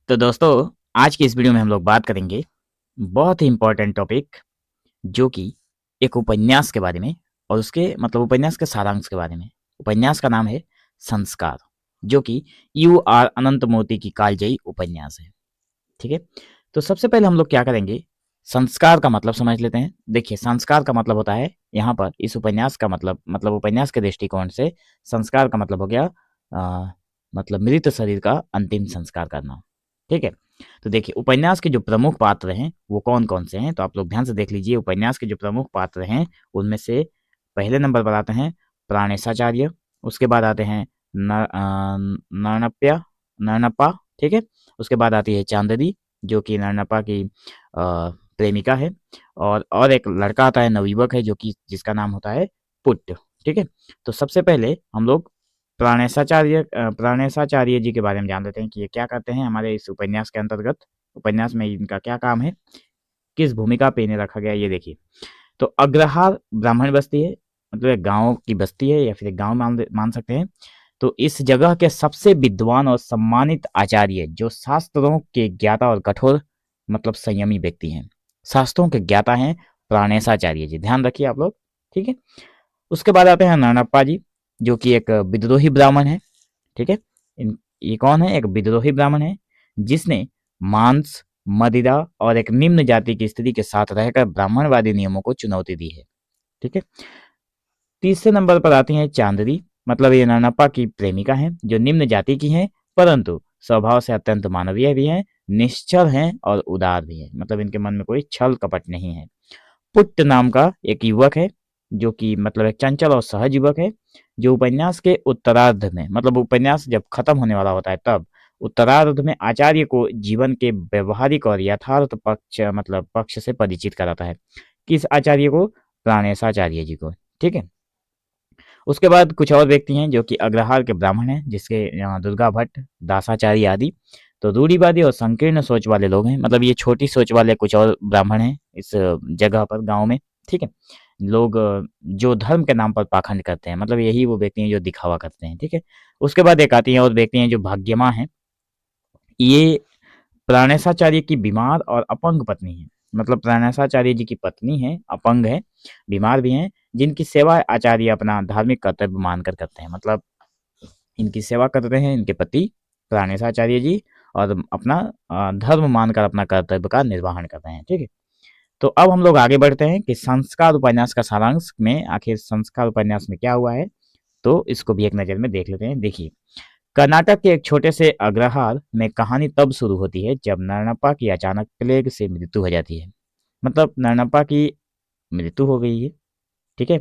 तो दोस्तों, आज की इस वीडियो में हम लोग बात करेंगे बहुत ही इम्पोर्टेंट टॉपिक, जो कि एक उपन्यास के बारे में और उसके उपन्यास के सारांश के बारे में। उपन्यास का नाम है संस्कार, जो कि यू आर अनंतमूर्ति की कालजयी उपन्यास है। ठीक है, तो सबसे पहले हम लोग क्या करेंगे, संस्कार का मतलब समझ लेते हैं। देखिए, संस्कार का मतलब होता है यहाँ पर इस उपन्यास का मतलब उपन्यास के दृष्टिकोण से संस्कार का मतलब हो गया मृत शरीर का अंतिम संस्कार करना। ठीक है, तो देखिए उपन्यास के जो प्रमुख पात्र हैं वो कौन कौन से हैं, तो आप लोग ध्यान से देख लीजिए। उपन्यास के जो प्रमुख पात्र हैं उनमें से पहले नंबर पर आते हैं प्राणेशाचार्य, उसके बाद आते हैं नरनप्या नरनप्पा। ठीक है, उसके बाद आती है चांदनी, जो कि नरनप्पा की प्रेमिका है। और एक लड़का आता है, नवयुवक है, जो कि जिसका नाम होता है पुट्ट। ठीक है, तो सबसे पहले हम लोग प्राणेशाचार्य जी के बारे में जान लेते हैं कि ये क्या करते हैं हमारे इस उपन्यास के अंतर्गत। उपन्यास में इनका क्या काम है, किस भूमिका पे इन्हें रखा गया है, ये देखिए। तो अग्रहार ब्राह्मण बस्ती है, मतलब एक गांव की बस्ती है या फिर एक गांव मान सकते हैं। तो इस जगह के सबसे विद्वान और सम्मानित आचार्य, जो शास्त्रों के ज्ञाता और कठोर संयमी व्यक्ति हैं, शास्त्रों के ज्ञाता हैं प्राणेशाचार्य जी, ध्यान रखिए आप लोग। ठीक है, उसके बाद आते हैं नरनप्पा जी, जो कि एक विद्रोही ब्राह्मण है। ठीक है, ये कौन है, एक विद्रोही ब्राह्मण है जिसने मांस, मदिरा और एक निम्न जाति की स्त्री के साथ रहकर ब्राह्मणवादी नियमों को चुनौती दी है। ठीक है, तीसरे नंबर पर आती हैं चांदनी, मतलब ये नरनप्पा की प्रेमिका है, जो निम्न जाति की है परंतु स्वभाव से अत्यंत मानवीय भी है, निश्चल हैं और उदार भी है, मतलब इनके मन में कोई छल कपट नहीं है। पुट्ट नाम का एक युवक है, जो कि एक चंचल और सहज युवक है, जो उपन्यास के उत्तरार्ध में, उपन्यास जब खत्म होने वाला होता है तब उत्तरार्ध में आचार्य को जीवन के व्यवहारिक और यथार्थ पक्ष से परिचित कराता है। किस आचार्य को, प्राणेशाचार्य जी को। ठीक है, उसके बाद कुछ और व्यक्ति हैं जो कि अग्रहार के ब्राह्मण हैं, जिसके यहाँ दुर्गा भट्ट, दासाचार्य आदि। तो रूढ़िवादी और संकीर्ण सोच वाले लोग हैं, मतलब ये छोटी सोच वाले कुछ और ब्राह्मण हैं इस जगह पर, गांव में। ठीक है, लोग जो धर्म के नाम पर पाखंड करते हैं, यही वो व्यक्ति हैं जो दिखावा करते हैं। ठीक है, उसके बाद एक आती हैं और व्यक्ति हैं जो भाग्यमा हैं। ये प्राणेशाचार्य की बीमार और अपंग पत्नी है, प्राणेशाचार्य जी की पत्नी है, अपंग है, बीमार भी हैं, जिनकी सेवा आचार्य अपना धार्मिक कर्तव्य मानकर करते हैं। इनकी सेवा करते हैं इनके पति प्राणेशाचार्य जी, और अपना धर्म मानकर अपना कर्तव्य का निर्वहन करते हैं। ठीक है, तो अब हम लोग आगे बढ़ते हैं कि संस्कार उपन्यास का सारांश में आखिर संस्कार उपन्यास में क्या हुआ है, तो इसको भी एक नज़र में देख लेते हैं। देखिए, कर्नाटक के एक छोटे से अग्रहार में कहानी तब शुरू होती है जब नरनप्पा की अचानक प्लेग से मृत्यु हो जाती है। नरनप्पा की मृत्यु हो गई है। ठीक है,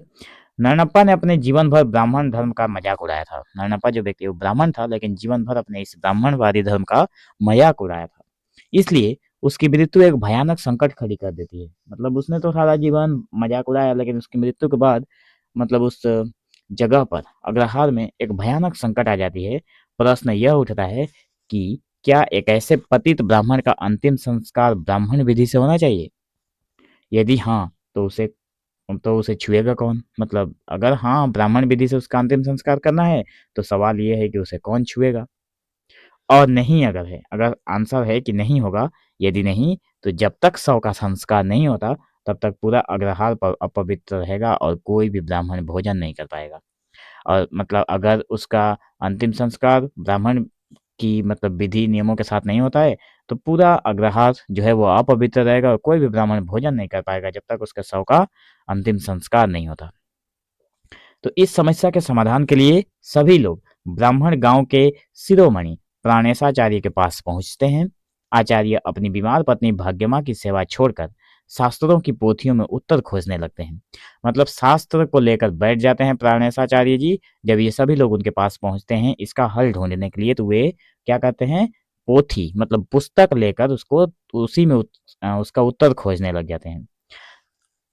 नरनप्पा ने अपने जीवन भर ब्राह्मण धर्म का मजाक उड़ाया था। नरनप्पा जो व्यक्ति वो ब्राह्मण था, लेकिन जीवन भर अपने इस ब्राह्मणवादी धर्म का मजाक उड़ाया था। इसलिए उसकी मृत्यु एक भयानक संकट खड़ी कर देती है। उसने तो सारा जीवन मजाक उड़ाया, लेकिन उसकी मृत्यु के बाद उस जगह पर अग्रहार में एक भयानक संकट आ जाती है। प्रश्न यह उठता है कि क्या एक ऐसे पतित ब्राह्मण का अंतिम संस्कार ब्राह्मण विधि से होना चाहिए? यदि हाँ, तो उसे छुएगा कौन? अगर हाँ, ब्राह्मण विधि से उसका अंतिम संस्कार करना है, तो सवाल ये है कि उसे कौन छुएगा? और नहीं अगर आंसर है कि नहीं होगा, यदि नहीं, तो जब तक शव का संस्कार नहीं होता, तब तक पूरा अग्रहार अपवित्र रहेगा और कोई भी ब्राह्मण भोजन नहीं कर पाएगा। और अगर उसका अंतिम संस्कार ब्राह्मण की विधि नियमों के साथ नहीं होता है, तो पूरा अग्रहार जो है वो अपवित्र रहेगा और कोई भी ब्राह्मण भोजन नहीं कर पाएगा जब तक उसके शव का अंतिम संस्कार नहीं होता। तो इस समस्या के समाधान के लिए सभी लोग ब्राह्मण गांव के शिरोमणि प्राणेशाचार्य के पास पहुंचते हैं। आचार्य अपनी बीमार पत्नी भाग्यमा की सेवा छोड़कर शास्त्रों की पोथियों में उत्तर खोजने लगते हैं। शास्त्र को लेकर बैठ जाते हैं प्राणेशाचार्य जी। जब ये सभी लोग उनके पास पहुंचते हैं इसका हल ढूंढने के लिए, तो वे क्या करते हैं, पोथी पुस्तक लेकर उसको उसी में उसका उत्तर खोजने लग जाते हैं।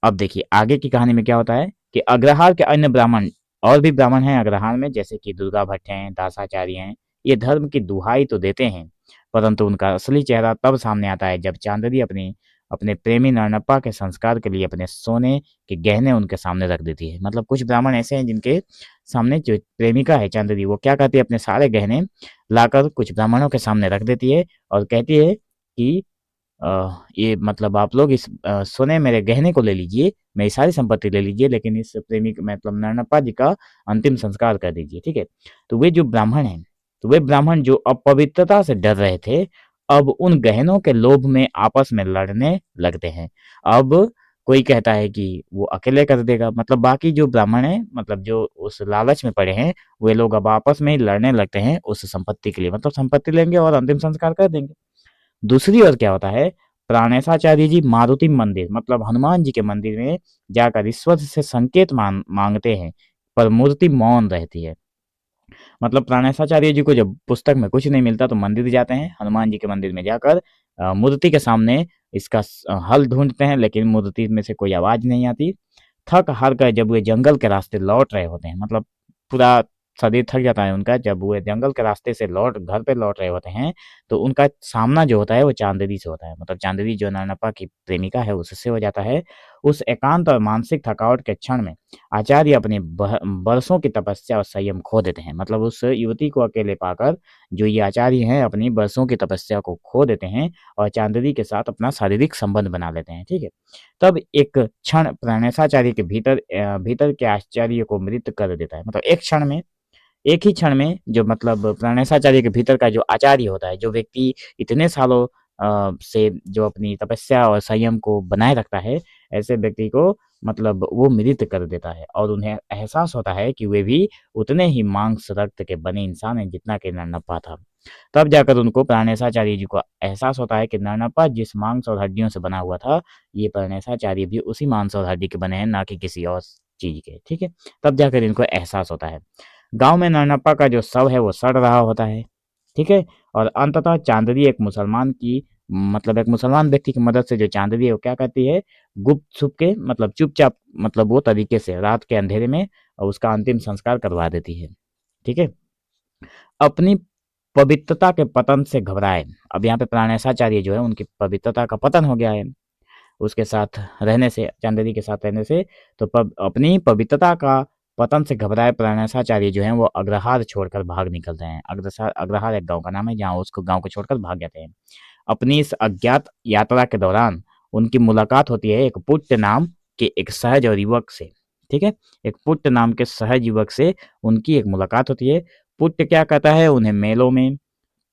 अब देखिए आगे की कहानी में क्या होता है कि अग्रहार के अन्य ब्राह्मण, और भी ब्राह्मण हैं अग्रहार में, जैसे कि दुर्गा भट्ट हैं, दासाचार्य हैं। ये धर्म की दुहाई तो देते हैं, परंतु उनका असली चेहरा तब सामने आता है जब चांदनी अपने प्रेमी नरनप्पा के संस्कार के लिए अपने सोने के गहने उनके सामने रख देती है। कुछ ब्राह्मण ऐसे हैं जिनके सामने जो प्रेमिका है चांदनी, वो क्या करती है, अपने सारे गहने लाकर कुछ ब्राह्मणों के सामने रख देती है और कहती है कि ये मतलब आप लोग इस सोने मेरे गहने को ले लीजिए, मेरी सारी संपत्ति ले लीजिए, लेकिन इस प्रेमिक मतलब नरनप्पा जी का अंतिम संस्कार कर दीजिए, ठीक है। तो वे जो ब्राह्मण हैं, तो वे ब्राह्मण जो अपवित्रता से डर रहे थे, अब उन गहनों के लोभ में आपस में लड़ने लगते हैं। अब कोई कहता है कि वो अकेले कर देगा, मतलब बाकी जो ब्राह्मण हैं, मतलब जो उस लालच में पड़े हैं, वे लोग अब आपस में ही लड़ने लगते हैं उस संपत्ति के लिए, मतलब संपत्ति लेंगे और अंतिम संस्कार कर देंगे। दूसरी ओर क्या होता है, प्राणेशाचार्य जी मारुति मंदिर मतलब हनुमान जी के मंदिर में जाकर ईश्वर से संकेत मांगते हैं, पर मूर्ति मौन रहती है। मतलब प्राणेशाचार्य जी को जब पुस्तक में कुछ नहीं मिलता तो मंदिर जाते हैं, हनुमान जी के मंदिर में जाकर मूर्ति के सामने इसका हल ढूंढते हैं, लेकिन मूर्ति में से कोई आवाज नहीं आती। थक हार कर जब वे जंगल के रास्ते लौट रहे होते हैं, मतलब पूरा शरीर थक जाता है उनका, जब वो जंगल के रास्ते से लौट घर पे लौट रहे होते हैं, तो उनका सामना जो होता है वो चांदनी से होता है, मतलब चांदनी जो नरनप्पा की प्रेमिका है उससे हो जाता है। उस एकांत और मानसिक थकावट के क्षण में आचार्य अपने बरसों की तपस्या और संयम खो देते हैं, मतलब उस युवती को अकेले पाकर जो ये आचार्य हैं अपनी बरसों की तपस्या को खो देते हैं और चांदनी के साथ अपना शारीरिक संबंध बना लेते हैं, ठीक है। तब एक क्षण प्राणेशाचार्य के भीतर के आश्चर्य को मृत कर देता है, मतलब एक ही क्षण में जो मतलब प्राणेशाचार्य के भीतर का जो आचार्य होता है, जो व्यक्ति इतने सालों से जो अपनी तपस्या और संयम को बनाए रखता है, ऐसे व्यक्ति को मतलब वो मृत कर देता है और उन्हें एहसास होता है कि वे भी उतने ही मांस रक्त के बने इंसान हैं जितना कि नरनप्पा था। तब जाकर उनको प्राणेशाचार्य जी को एहसास होता है कि नरनप्पा जिस मांस और हड्डियों से बना हुआ था, ये प्राणेशाचार्य भी उसी मांस और हड्डी के बने हैं, ना कि किसी और चीज के, ठीक है। तब जाकर इनको एहसास होता है। गांव में नरनप्पा का जो शव है वो सड़ रहा होता है, ठीक है। और अंततः चांदनी एक मुसलमान व्यक्ति की मदद से जो चांदनी है वो क्या करती है, गुप्त छुप के मतलब चुपचाप मतलब वो तरीके से रात के अंधेरे में उसका अंतिम संस्कार करवा देती है, ठीक है। अपनी पवित्रता के पतन से घबराए, अब यहाँ पे प्राणेशाचार्य जो है उनकी पवित्रता का पतन हो गया है उसके साथ रहने से, चांदनी के साथ रहने से, तो अपनी पवित्रता का पतन से घबराए प्राणेशाचार्य जो हैं वो अग्रहार छोड़कर भाग निकलते हैं। अग्रहार एक गांव का नाम है जहाँ उसको गांव को छोड़कर भाग जाते हैं। अपनी इस अज्ञात यात्रा के दौरान उनकी मुलाकात होती है एक पुट्ट नाम के एक सहज और युवक से, ठीक है। एक पुट्ट नाम के सहज युवक से उनकी एक मुलाकात होती है। पुट्ट क्या कहता है, उन्हें मेलों में,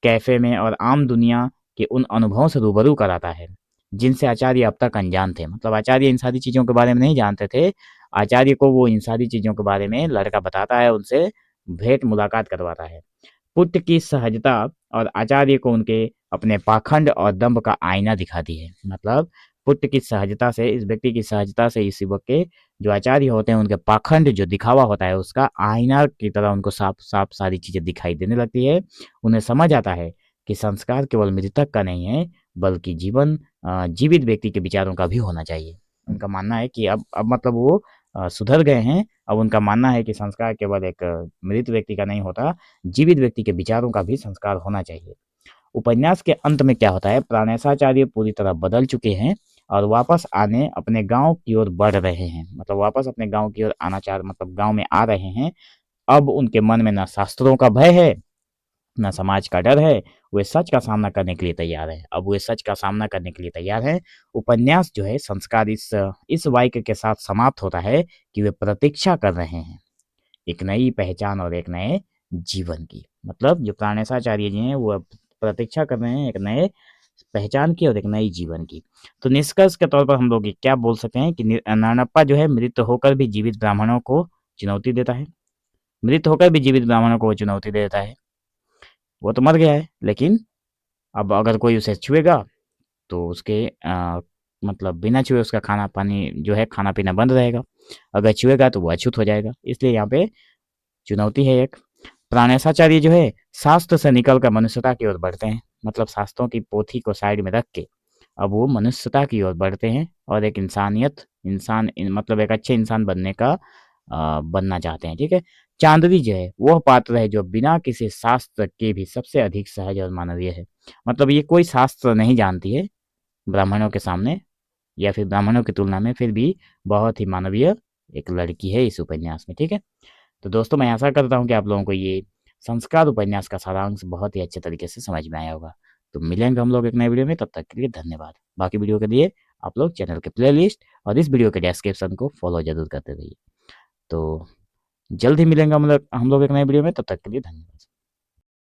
कैफे में और आम दुनिया के उन अनुभवों से रूबरू कराता है जिनसे आचार्य अब तक अनजान थे, मतलब आचार्य इन सारी चीजों के बारे में नहीं जानते थे। आचार्य को वो इन सारी चीजों के बारे में लड़का बताता है, उनसे भेंट मुलाकात करवाता है। पुट्ट की सहजता और आचार्य को उनके अपने पाखंड और दंभ का आईना दिखाती है, मतलब पुट्ट की सहजता से, इस व्यक्ति की सहजता से इस युवक के जो आचार्य होते हैं उनके पाखंड जो दिखावा होता है उसका आईना की तरह उनको साफ साफ सारी चीजें दिखाई देने लगती है। उन्हें समझ आता है कि संस्कार केवल मृतक का नहीं है, बल्कि जीवित व्यक्ति के विचारों का भी होना चाहिए। उनका मानना है कि अब मतलब वो सुधर गए हैं। अब उनका मानना है कि संस्कार केवल एक मृत व्यक्ति का नहीं होता, जीवित व्यक्ति के विचारों का भी संस्कार होना चाहिए। उपन्यास के अंत में क्या होता है, प्राणेशाचार्य पूरी तरह बदल चुके हैं और वापस आने अपने गांव की ओर बढ़ रहे हैं, मतलब वापस अपने गांव की ओर आना चाह मतलब गांव में आ रहे हैं। अब उनके मन में ना शास्त्रों का भय है, ना समाज का डर है, वे सच का सामना करने के लिए तैयार हैं। अब वे सच का सामना करने के लिए तैयार हैं। उपन्यास जो है संस्कार इस वाक्य के साथ समाप्त होता है कि वे प्रतीक्षा कर रहे हैं एक नई पहचान और एक नए जीवन की, मतलब जो प्राणेशाचार्य जी हैं वो प्रतीक्षा कर रहे हैं एक नए पहचान की और एक नई जीवन की। तो निष्कर्ष के तौर पर हम लोग ये क्या बोल सकते हैं कि नरनप्पा जो है मृत होकर भी जीवित ब्राह्मणों को चुनौती देता है, मृत होकर भी जीवित ब्राह्मणों को वो चुनौती देता है। वो तो मर गया है, लेकिन अब अगर कोई उसे छुएगा तो उसके मतलब बिना छुए उसका खाना पानी जो है खाना पीना बंद रहेगा, अगर छुएगा तो वो अछूत हो जाएगा। इसलिए यहाँ पे चुनौती है एक। प्राणेशाचार्य जो है शास्त्र से निकलकर मनुष्यता की ओर बढ़ते हैं, मतलब शास्त्रों की पोथी को साइड में रख के अब वो मनुष्यता की ओर बढ़ते हैं और एक मतलब एक अच्छे इंसान बनना चाहते हैं, ठीक है। चांदनी जो है वह पात्र है जो बिना किसी शास्त्र के भी सबसे अधिक सहज और मानवीय है, मतलब ये कोई शास्त्र नहीं जानती है ब्राह्मणों के सामने या फिर ब्राह्मणों की तुलना में, फिर भी बहुत ही मानवीय एक लड़की है इस उपन्यास में, ठीक है। तो दोस्तों मैं आशा करता हूँ कि आप लोगों को ये संस्कार उपन्यास का सारांश बहुत ही अच्छे तरीके से समझ में आया होगा। तो मिलेंगे हम लोग एक नए वीडियो में, तब तक के लिए धन्यवाद। बाकी वीडियो के लिए आप लोग चैनल के प्लेलिस्ट और इस वीडियो के डिस्क्रिप्शन को फॉलो जरूर करते रहिए। तो जल्द ही मिलेंगे हम लोग एक नए वीडियो में, तब तक के लिए धन्यवाद।